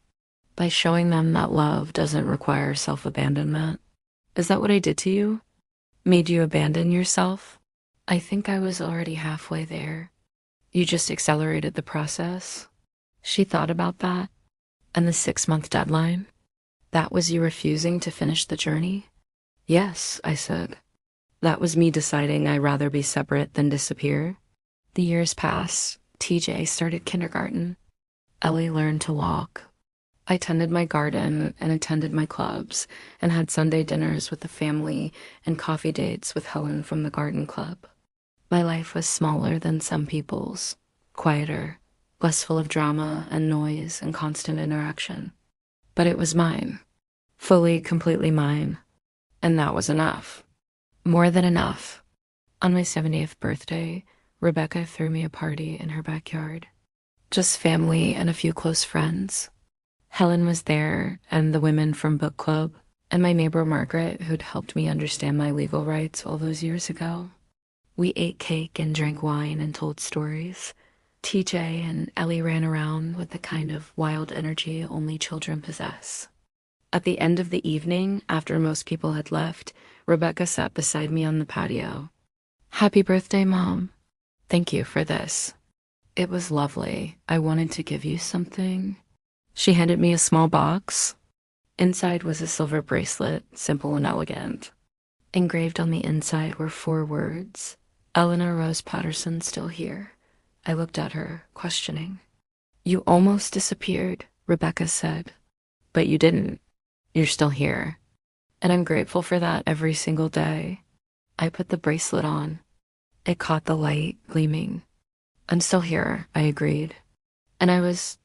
By showing them that love doesn't require self-abandonment? Is that what I did to you? Made you abandon yourself? I think I was already halfway there. You just accelerated the process. She thought about that. And the 6-month deadline? That was you refusing to finish the journey? Yes, I said. That was me deciding I'd rather be separate than disappear. The years passed. TJ started kindergarten. Ellie learned to walk. I tended my garden and attended my clubs and had Sunday dinners with the family and coffee dates with Helen from the garden club. My life was smaller than some people's, quieter, less full of drama and noise and constant interaction. But it was mine, fully, completely mine, and that was enough. More than enough. On my 70th birthday, Rebecca threw me a party in her backyard. Just family and a few close friends. Helen was there, and the women from book club, and my neighbor Margaret, who'd helped me understand my legal rights all those years ago. We ate cake and drank wine and told stories. TJ and Ellie ran around with the kind of wild energy only children possess. At the end of the evening, after most people had left, Rebecca sat beside me on the patio. Happy birthday, Mom. Thank you for this. It was lovely. I wanted to give you something. She handed me a small box. Inside was a silver bracelet, simple and elegant. Engraved on the inside were 4 words, Eleanor Rose Patterson still here. I looked at her, questioning. You almost disappeared, Rebecca said. But you didn't. You're still here. And I'm grateful for that every single day. I put the bracelet on. It caught the light gleaming. I'm still here, I agreed. And I was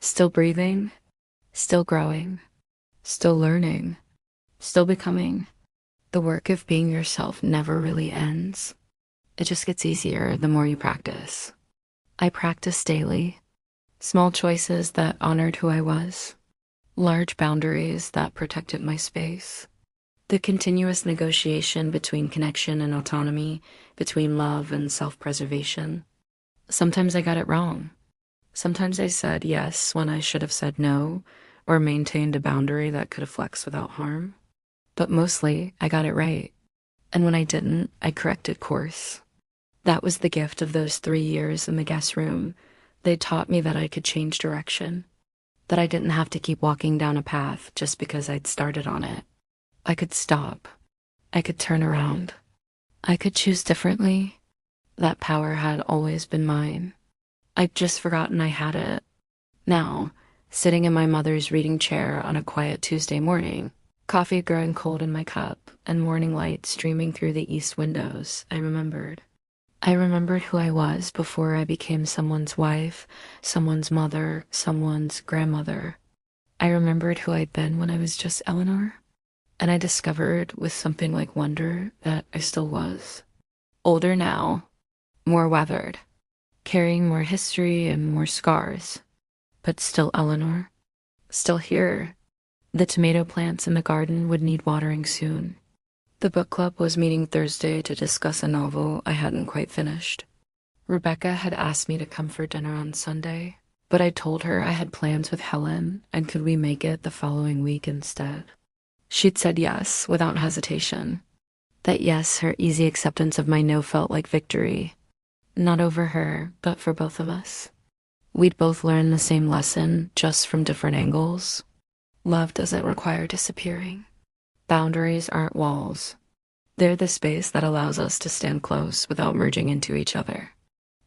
still breathing, still growing, still learning, still becoming. The work of being yourself never really ends. It just gets easier the more you practice. I practiced daily. Small choices that honored who I was. Large boundaries that protected my space. The continuous negotiation between connection and autonomy, between love and self-preservation. Sometimes I got it wrong. Sometimes I said yes when I should have said no, or maintained a boundary that could have flexed without harm. But mostly, I got it right. And when I didn't, I corrected course. That was the gift of those 3 years in the guest room. They taught me that I could change direction, that I didn't have to keep walking down a path just because I'd started on it. I could stop. I could turn around. I could choose differently. That power had always been mine. I'd just forgotten I had it. Now, sitting in my mother's reading chair on a quiet Tuesday morning, coffee growing cold in my cup, and morning light streaming through the east windows, I remembered. I remembered who I was before I became someone's wife, someone's mother, someone's grandmother. I remembered who I'd been when I was just Eleanor, and I discovered with something like wonder that I still was. Older now, more weathered, carrying more history and more scars, but still Eleanor, still here. The tomato plants in the garden would need watering soon. The book club was meeting Thursday to discuss a novel I hadn't quite finished. Rebecca had asked me to come for dinner on Sunday, but I told her I had plans with Helen and could we make it the following week instead. She'd said yes without hesitation. That yes, her easy acceptance of my no felt like victory. Not over her, but for both of us. We'd both learned the same lesson, just from different angles. Love doesn't require disappearing. Boundaries aren't walls. They're the space that allows us to stand close without merging into each other.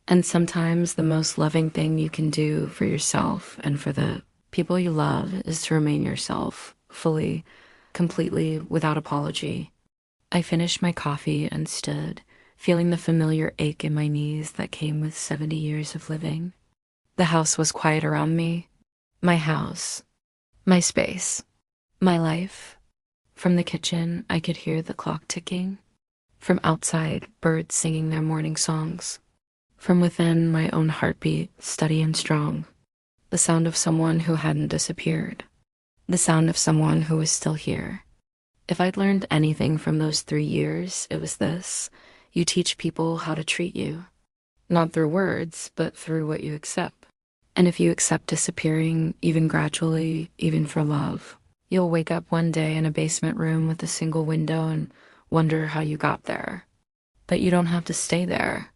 And sometimes the most loving thing you can do for yourself and for the people you love is to remain yourself, fully, completely, without apology. I finished my coffee and stood, feeling the familiar ache in my knees that came with 70 years of living. The house was quiet around me. My house. My space. My life. From the kitchen, I could hear the clock ticking. From outside, birds singing their morning songs. From within, my own heartbeat, steady and strong. The sound of someone who hadn't disappeared. The sound of someone who was still here. If I'd learned anything from those 3 years, it was this. You teach people how to treat you. Not through words, but through what you accept. And if you accept disappearing, even gradually, even for love, you'll wake up one day in a basement room with a single window and wonder how you got there. But you don't have to stay there.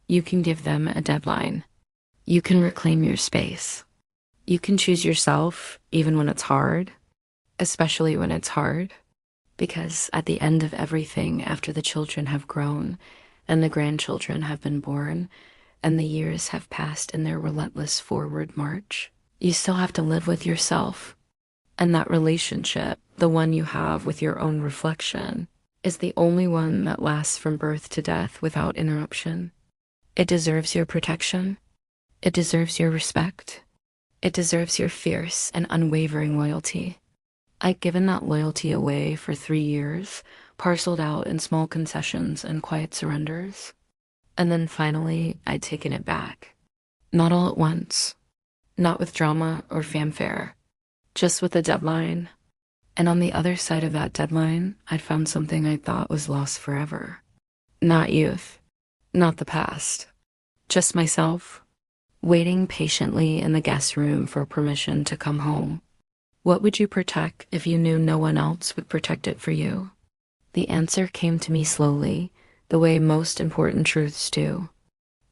You can give them a deadline. You can reclaim your space. You can choose yourself, even when it's hard, especially when it's hard, because at the end of everything, after the children have grown and the grandchildren have been born and the years have passed in their relentless forward march, you still have to live with yourself. And that relationship, the one you have with your own reflection, is the only one that lasts from birth to death without interruption. It deserves your protection. It deserves your respect. It deserves your fierce and unwavering loyalty. I'd given that loyalty away for 3 years, parceled out in small concessions and quiet surrenders. And then finally, I'd taken it back. Not all at once. Not with drama or fanfare. Just with a deadline. And on the other side of that deadline, I'd found something I thought was lost forever. Not youth. Not the past. Just myself. Waiting patiently in the guest room for permission to come home. What would you protect if you knew no one else would protect it for you? The answer came to me slowly, the way most important truths do.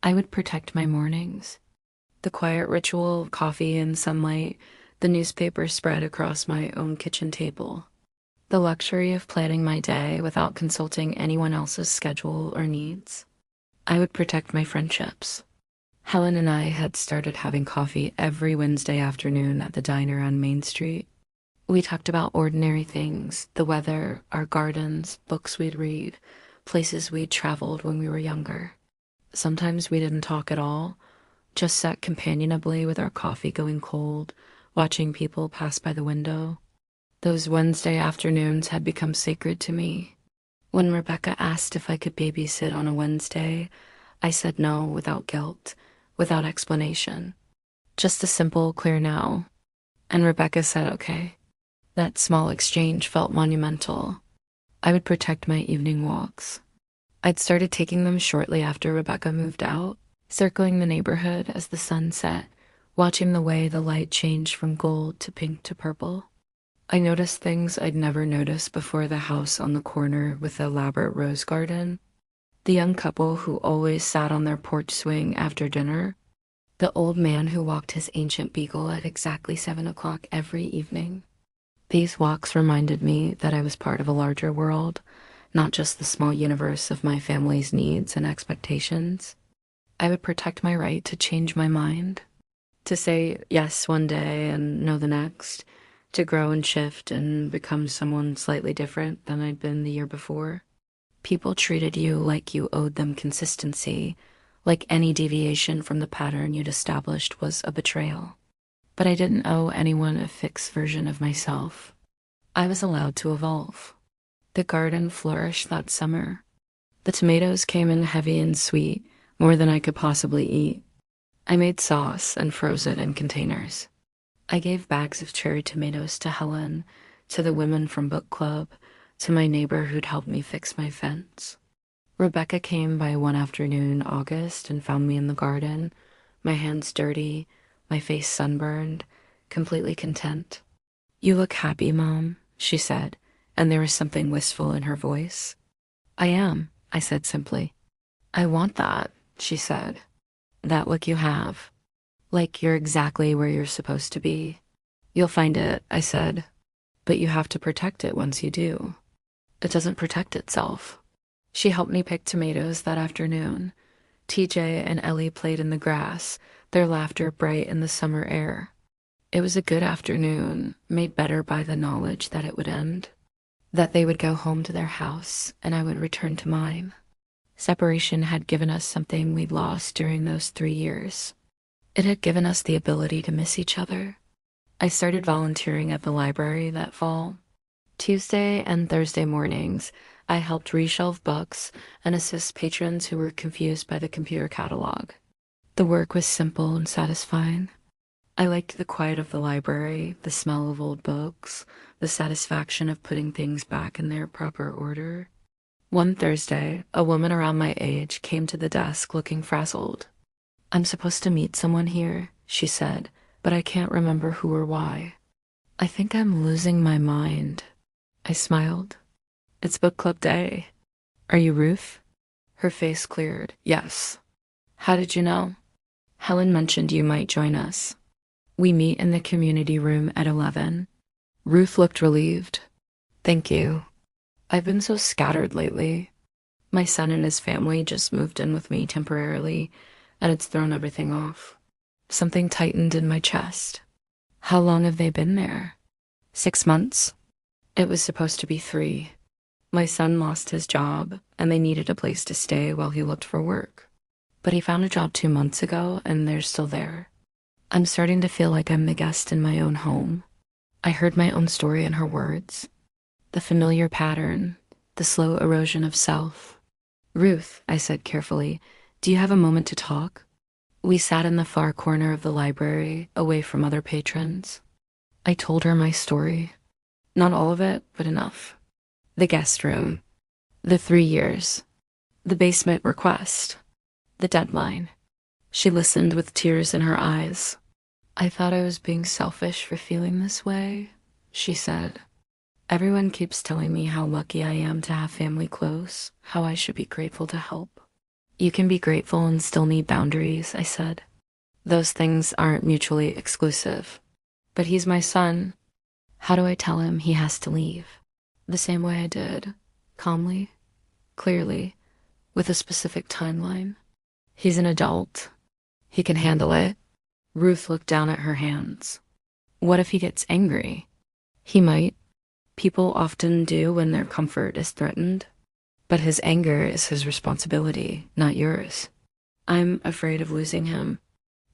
I would protect my mornings. The quiet ritual of coffee and sunlight, the newspaper spread across my own kitchen table. The luxury of planning my day without consulting anyone else's schedule or needs. I would protect my friendships. Helen and I had started having coffee every Wednesday afternoon at the diner on Main Street. We talked about ordinary things, the weather, our gardens, books we'd read, places we'd traveled when we were younger. Sometimes we didn't talk at all, just sat companionably with our coffee going cold, watching people pass by the window. Those Wednesday afternoons had become sacred to me. When Rebecca asked if I could babysit on a Wednesday, I said no without guilt, without explanation. Just a simple, clear no. And Rebecca said okay. That small exchange felt monumental. I would protect my evening walks. I'd started taking them shortly after Rebecca moved out, circling the neighborhood as the sun set, watching the way the light changed from gold to pink to purple. I noticed things I'd never noticed before: the house on the corner with the elaborate rose garden, The young couple who always sat on their porch swing after dinner. The old man who walked his ancient beagle at exactly 7 o'clock every evening. These walks reminded me that I was part of a larger world, not just the small universe of my family's needs and expectations. I would protect my right to change my mind, to say yes one day and no the next, to grow and shift and become someone slightly different than I'd been the year before. People treated you like you owed them consistency, like any deviation from the pattern you'd established was a betrayal. But I didn't owe anyone a fixed version of myself. I was allowed to evolve. The garden flourished that summer. The tomatoes came in heavy and sweet, more than I could possibly eat. I made sauce and froze it in containers. I gave bags of cherry tomatoes to Helen, to the women from book club, to my neighbor who'd helped me fix my fence. Rebecca came by one afternoon in August and found me in the garden, my hands dirty, my face sunburned, completely content. "You look happy, Mom," she said, and there was something wistful in her voice. "I am," I said simply. "I want that," she said. "That look you have. Like you're exactly where you're supposed to be." "You'll find it," I said. "But you have to protect it once you do. It doesn't protect itself." She helped me pick tomatoes that afternoon. TJ and Ellie played in the grass, their laughter bright in the summer air. It was a good afternoon, made better by the knowledge that it would end, that they would go home to their house and I would return to mine. Separation had given us something we'd lost during those 3 years. It had given us the ability to miss each other. I started volunteering at the library that fall. Tuesday and Thursday mornings, I helped reshelve books and assist patrons who were confused by the computer catalog. The work was simple and satisfying. I liked the quiet of the library, the smell of old books, the satisfaction of putting things back in their proper order. One Thursday, a woman around my age came to the desk looking frazzled. "I'm supposed to meet someone here," she said, "but I can't remember who or why. I think I'm losing my mind." I smiled. "It's book club day. Are you Ruth?" Her face cleared. "Yes." "How did you know?" "Helen mentioned you might join us. We meet in the community room at 11. Ruth looked relieved. "Thank you. I've been so scattered lately. My son and his family just moved in with me temporarily, and it's thrown everything off." Something tightened in my chest. "How long have they been there?" 6 months. It was supposed to be 3. My son lost his job, and they needed a place to stay while he looked for work. But he found a job 2 months ago, and they're still there. I'm starting to feel like I'm the guest in my own home. I heard my own story in her words. The familiar pattern, the slow erosion of self. "Ruth," I said carefully, "do you have a moment to talk?" We sat in the far corner of the library, away from other patrons. I told her my story. Not all of it, but enough. The guest room. The 3 years. The basement request. The deadline. She listened with tears in her eyes. "I thought I was being selfish for feeling this way," she said. "Everyone keeps telling me how lucky I am to have family close, how I should be grateful to help." "You can be grateful and still need boundaries," I said. "Those things aren't mutually exclusive." "But he's my son. How do I tell him he has to leave?" The same way I did, calmly, clearly, with a specific timeline. "He's an adult. He can handle it." Ruth looked down at her hands. "What if he gets angry?" "He might. People often do when their comfort is threatened. But his anger is his responsibility, not yours." "I'm afraid of losing him."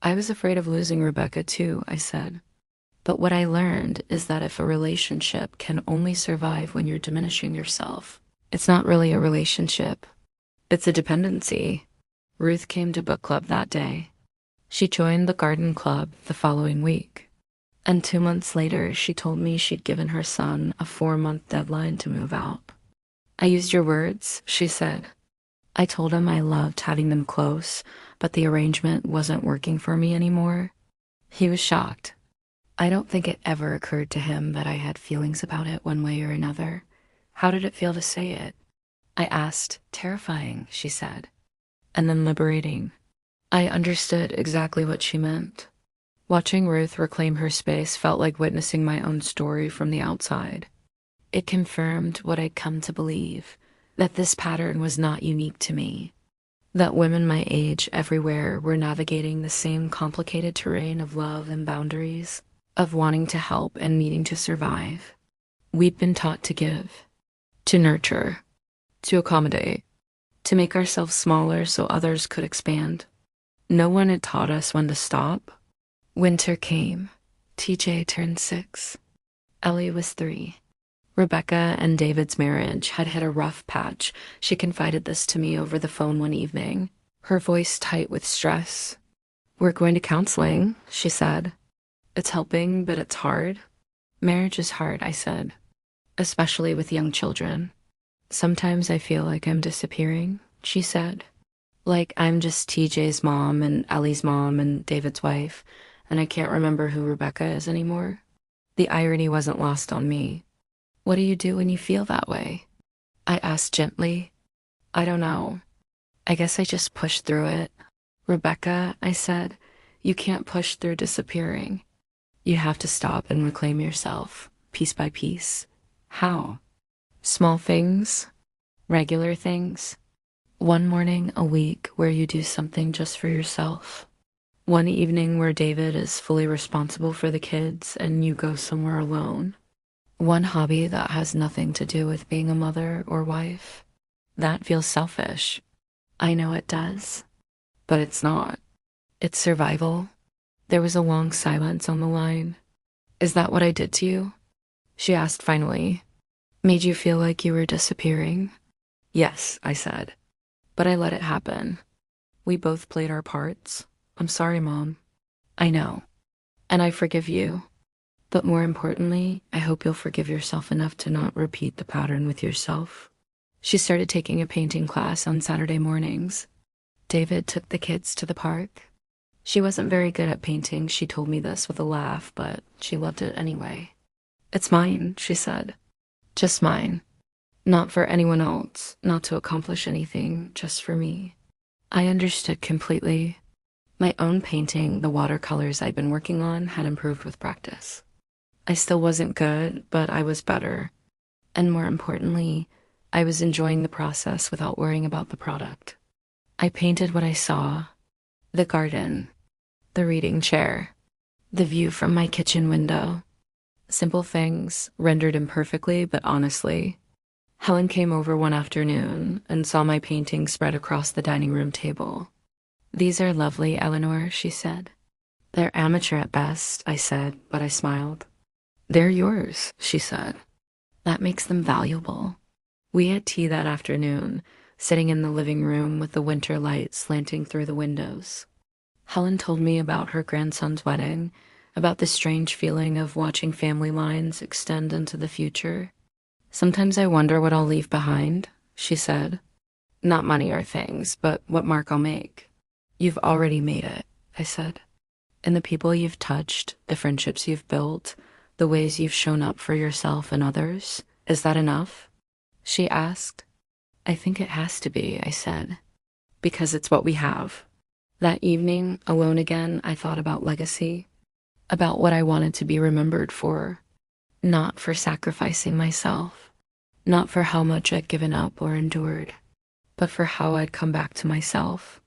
"I was afraid of losing Rebecca too," I said. "But what I learned is that if a relationship can only survive when you're diminishing yourself, it's not really a relationship. It's a dependency." Ruth came to book club that day. She joined the garden club the following week. And 2 months later, she told me she'd given her son a 4-month deadline to move out. "I used your words," she said. "I told him I loved having them close, but the arrangement wasn't working for me anymore." He was shocked. I don't think it ever occurred to him that I had feelings about it one way or another. How did it feel to say it? I asked. Terrifying, she said, and then liberating. I understood exactly what she meant. Watching Ruth reclaim her space felt like witnessing my own story from the outside. It confirmed what I'd come to believe, that this pattern was not unique to me, that women my age everywhere were navigating the same complicated terrain of love and boundaries, of wanting to help and needing to survive. We'd been taught to give, to nurture, to accommodate, to make ourselves smaller so others could expand. No one had taught us when to stop. Winter came. TJ turned 6. Ellie was 3. Rebecca and David's marriage had hit a rough patch. She confided this to me over the phone one evening, her voice tight with stress. "We're going to counseling," she said. "It's helping, but it's hard." "Marriage is hard," I said, "especially with young children." "Sometimes I feel like I'm disappearing," she said. "Like I'm just TJ's mom and Ellie's mom and David's wife, and I can't remember who Rebecca is anymore." The irony wasn't lost on me. "What do you do when you feel that way?" I asked gently. "I don't know. I guess I just push through it." "Rebecca," I said, "you can't push through disappearing. You have to stop and reclaim yourself, piece by piece." "How?" "Small things, regular things. One morning a week where you do something just for yourself. One evening where David is fully responsible for the kids and you go somewhere alone. One hobby that has nothing to do with being a mother or wife." That feels selfish. I know it does. But it's not. It's survival. There was a long silence on the line. "Is that what I did to you?" she asked finally. "Made you feel like you were disappearing?" "Yes," I said. "But I let it happen. We both played our parts. I'm sorry, Mom." "I know. And I forgive you. But more importantly, I hope you'll forgive yourself enough to not repeat the pattern with yourself." She started taking a painting class on Saturday mornings. David took the kids to the park. She wasn't very good at painting, she told me this with a laugh, but she loved it anyway. "It's mine," she said. "Just mine. Not for anyone else, not to accomplish anything, just for me." I understood completely. My own painting, the watercolors I'd been working on, had improved with practice. I still wasn't good, but I was better. And more importantly, I was enjoying the process without worrying about the product. I painted what I saw: the garden, the reading chair, the view from my kitchen window. Simple things, rendered imperfectly, but honestly. Helen came over one afternoon and saw my painting spread across the dining room table. "These are lovely, Eleanor," she said. "They're amateur at best," I said, but I smiled. "They're yours," she said. "That makes them valuable." We had tea that afternoon, sitting in the living room with the winter light slanting through the windows. Helen told me about her grandson's wedding, about the strange feeling of watching family lines extend into the future. "Sometimes I wonder what I'll leave behind," she said. "Not money or things, but what mark I'll make." "You've already made it," I said. "And the people you've touched, the friendships you've built, the ways you've shown up for yourself and others, is that enough?" she asked. "I think it has to be," I said, "because it's what we have." That evening, alone again, I thought about legacy, about what I wanted to be remembered for, not for sacrificing myself, not for how much I'd given up or endured, but for how I'd come back to myself,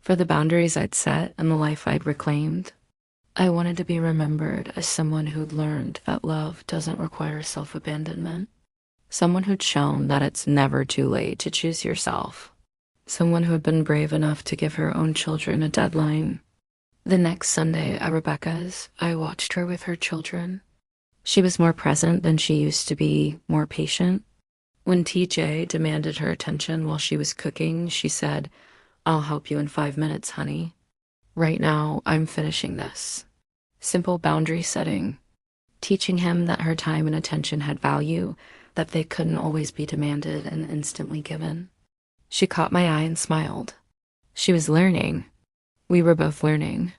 for the boundaries I'd set and the life I'd reclaimed. I wanted to be remembered as someone who'd learned that love doesn't require self-abandonment, someone who'd shown that it's never too late to choose yourself, someone who had been brave enough to give her own children a deadline. The next Sunday at Rebecca's, I watched her with her children. She was more present than she used to be, more patient. When TJ demanded her attention while she was cooking, she said, "I'll help you in 5 minutes, honey. Right now, I'm finishing this." Simple boundary setting, teaching him that her time and attention had value, that they couldn't always be demanded and instantly given. She caught my eye and smiled. She was learning. We were both learning.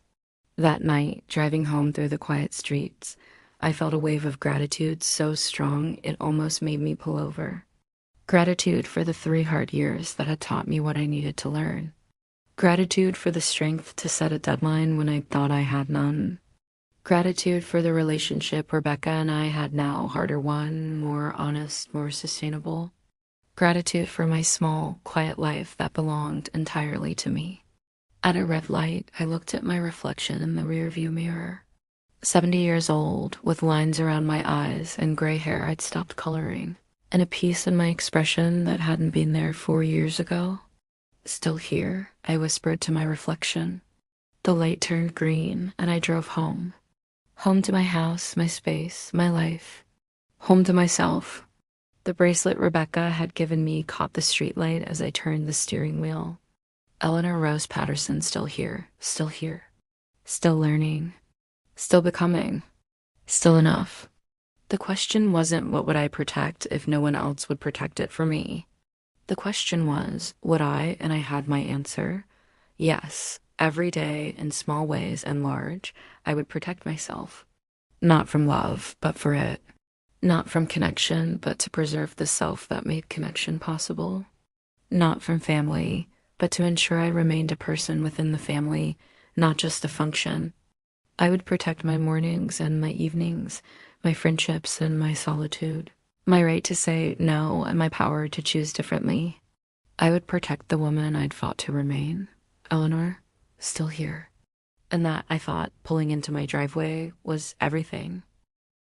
That night, driving home through the quiet streets, I felt a wave of gratitude so strong it almost made me pull over. Gratitude for the 3 hard years that had taught me what I needed to learn. Gratitude for the strength to set a deadline when I thought I had none. Gratitude for the relationship Rebecca and I had now, harder won, more honest, more sustainable. Gratitude for my small, quiet life that belonged entirely to me. At a red light, I looked at my reflection in the rearview mirror. 70 years old, with lines around my eyes and gray hair I'd stopped coloring, and a piece in my expression that hadn't been there 4 years ago. Still here, I whispered to my reflection. The light turned green, and I drove home. Home to my house, my space, my life. Home to myself. The bracelet Rebecca had given me caught the streetlight as I turned the steering wheel. Eleanor Rose Patterson still here, still here. Still learning. Still becoming. Still enough. The question wasn't what would I protect if no one else would protect it for me. The question was, would I, and I had my answer. Yes, every day, in small ways and large, I would protect myself. Not from love, but for it. Not from connection, but to preserve the self that made connection possible. Not from family, but to ensure I remained a person within the family, not just a function. I would protect my mornings and my evenings, my friendships and my solitude, my right to say no and my power to choose differently. I would protect the woman I'd fought to remain, Eleanor, still here. And that, I thought, pulling into my driveway, was everything.